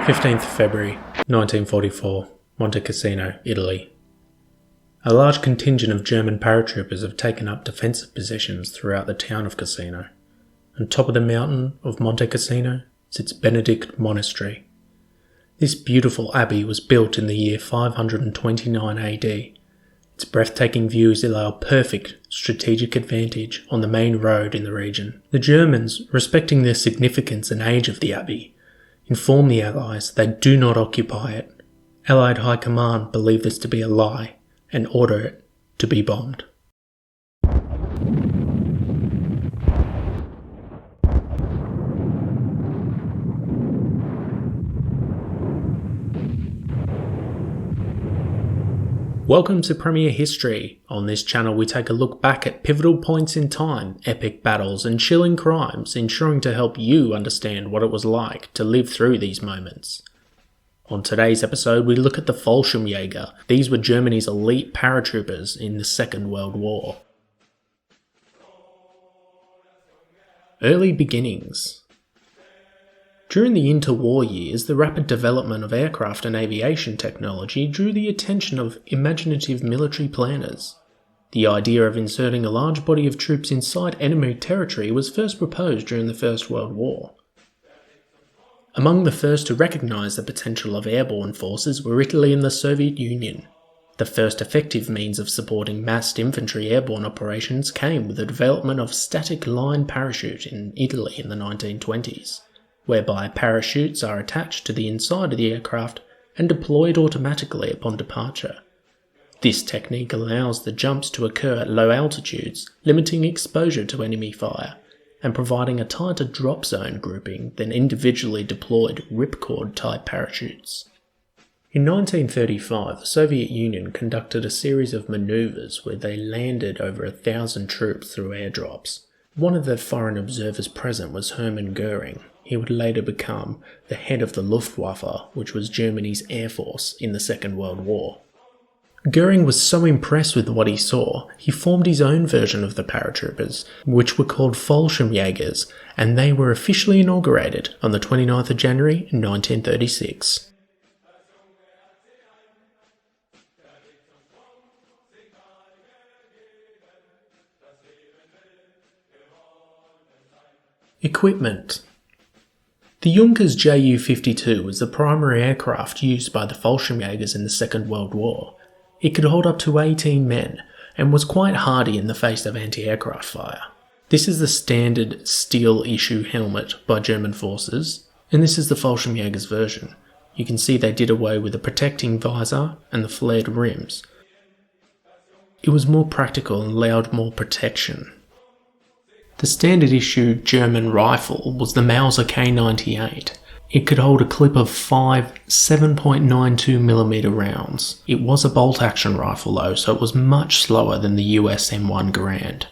15th February 1944, Monte Cassino, Italy. A large contingent of German paratroopers have taken up defensive positions throughout the town of Cassino. On top of the mountain of Monte Cassino sits Benedict Monastery. This beautiful abbey was built in the year 529 AD. Its breathtaking views allow perfect strategic advantage on the main road in the region. The Germans, respecting the significance and age of the abbey, inform the Allies they do not occupy it. Allied High Command believe this to be a lie and order it to be bombed. Welcome to Premier History. On this channel we take a look back at pivotal points in time, epic battles and chilling crimes, ensuring to help you understand what it was like to live through these moments. On today's episode we look at the Fallschirmjäger. These were Germany's elite paratroopers in the Second World War. Early beginnings. During the interwar years, the rapid development of aircraft and aviation technology drew the attention of imaginative military planners. The idea of inserting a large body of troops inside enemy territory was first proposed during the First World War. Among the first to recognise the potential of airborne forces were Italy and the Soviet Union. The first effective means of supporting massed infantry airborne operations came with the development of static line parachute in Italy in the 1920s. Whereby parachutes are attached to the inside of the aircraft and deployed automatically upon departure. This technique allows the jumps to occur at low altitudes, limiting exposure to enemy fire, and providing a tighter drop zone grouping than individually deployed ripcord type parachutes. In 1935, the Soviet Union conducted a series of maneuvers where they landed over 1,000 troops through airdrops. One of the foreign observers present was Hermann Goering. He would later become the head of the Luftwaffe, which was Germany's air force in the Second World War. Goering was so impressed with what he saw, he formed his own version of the paratroopers, which were called Fallschirmjägers, and they were officially inaugurated on the 29th of January 1936. Equipment. The Junkers Ju-52 was the primary aircraft used by the Fallschirmjägers in the Second World War. It could hold up to 18 men and was quite hardy in the face of anti-aircraft fire. This is the standard steel issue helmet by German forces, and this is the Fallschirmjägers version. You can see they did away with the protecting visor and the flared rims. It was more practical and allowed more protection. The standard issue German rifle was the Mauser K98. It could hold a clip of 5 7.92mm rounds. It was a bolt-action rifle though, so it was much slower than the US M1 Garand.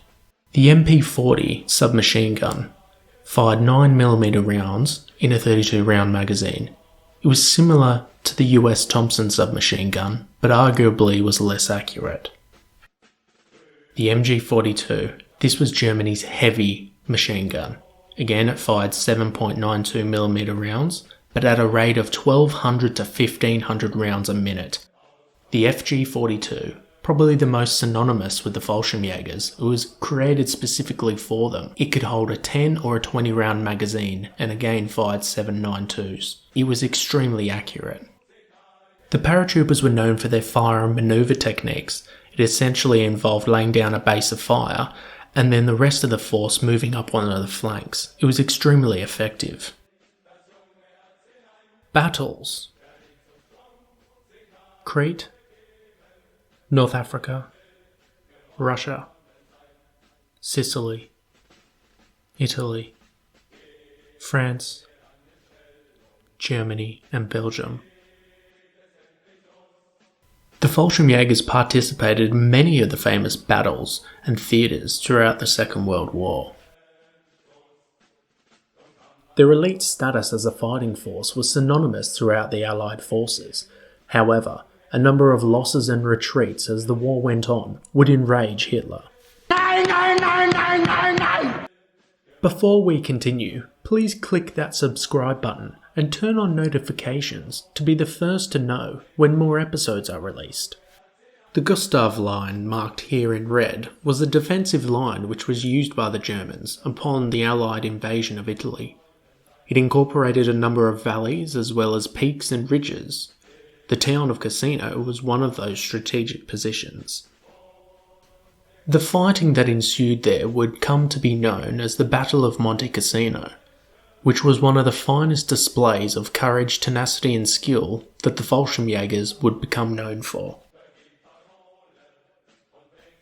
The MP40 submachine gun fired 9mm rounds in a 32-round magazine. It was similar to the US Thompson submachine gun, but arguably was less accurate. The MG42. This was Germany's heavy machine gun. Again, it fired 7.92mm rounds, but at a rate of 1,200 to 1,500 rounds a minute. The FG-42, probably the most synonymous with the Fallschirmjägers, it was created specifically for them. It could hold a 10 or a 20 round magazine and again fired 7.92s. It was extremely accurate. The paratroopers were known for their fire and manoeuvre techniques. It essentially involved laying down a base of fire and then the rest of the force moving up one of the flanks. It was extremely effective. Battles. Crete, North Africa, Russia, Sicily, Italy, France, Germany and Belgium. The Fallschirmjägers participated in many of the famous battles and theatres throughout the Second World War. Their elite status as a fighting force was synonymous throughout the Allied forces. However, a number of losses and retreats as the war went on would enrage Hitler. Before we continue, please click that subscribe button and turn on notifications to be the first to know when more episodes are released. The Gustav Line, marked here in red, was a defensive line which was used by the Germans upon the Allied invasion of Italy. It incorporated a number of valleys as well as peaks and ridges. The town of Cassino was one of those strategic positions. The fighting that ensued there would come to be known as the Battle of Monte Cassino, which was one of the finest displays of courage, tenacity and skill that the Fallschirmjägers would become known for.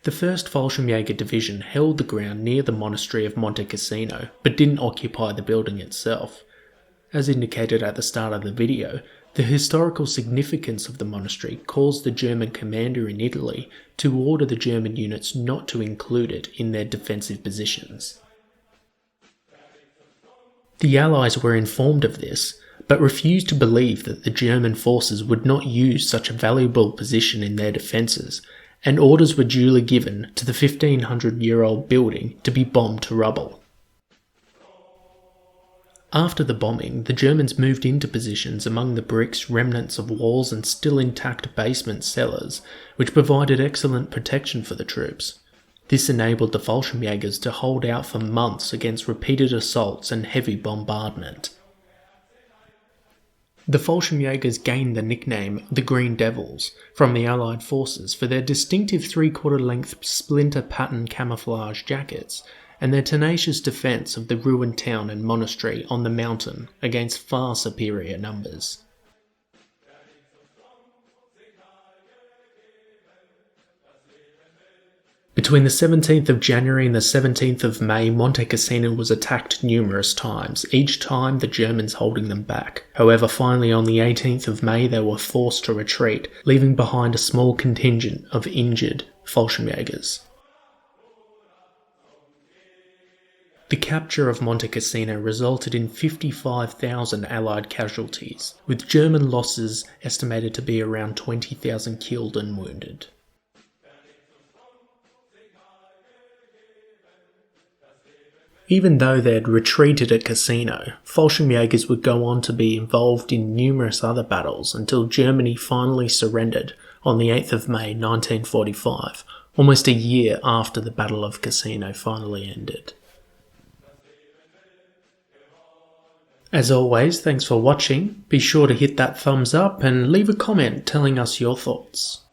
The 1st Fallschirmjäger Division held the ground near the monastery of Monte Cassino, but didn't occupy the building itself. As indicated at the start of the video, the historical significance of the monastery caused the German commander in Italy to order the German units not to include it in their defensive positions. The Allies were informed of this, but refused to believe that the German forces would not use such a valuable position in their defences, and orders were duly given to the 1500-year-old building to be bombed to rubble. After the bombing, the Germans moved into positions among the bricks, remnants of walls and still intact basement cellars, which provided excellent protection for the troops. This enabled the Fallschirmjägers to hold out for months against repeated assaults and heavy bombardment. The Fallschirmjägers gained the nickname the Green Devils from the Allied forces for their distinctive 3/4-length splinter pattern camouflage jackets and their tenacious defence of the ruined town and monastery on the mountain against far superior numbers. Between the 17th of January and the 17th of May, Monte Cassino was attacked numerous times, each time the Germans holding them back. However, finally on the 18th of May they were forced to retreat, leaving behind a small contingent of injured Fallschirmjägers. The capture of Monte Cassino resulted in 55,000 Allied casualties, with German losses estimated to be around 20,000 killed and wounded. Even though they had retreated at Cassino, Fallschirmjägers would go on to be involved in numerous other battles until Germany finally surrendered on the 8th of May 1945, almost a year after the Battle of Cassino finally ended. As always, thanks for watching. Be sure to hit that thumbs up and leave a comment telling us your thoughts.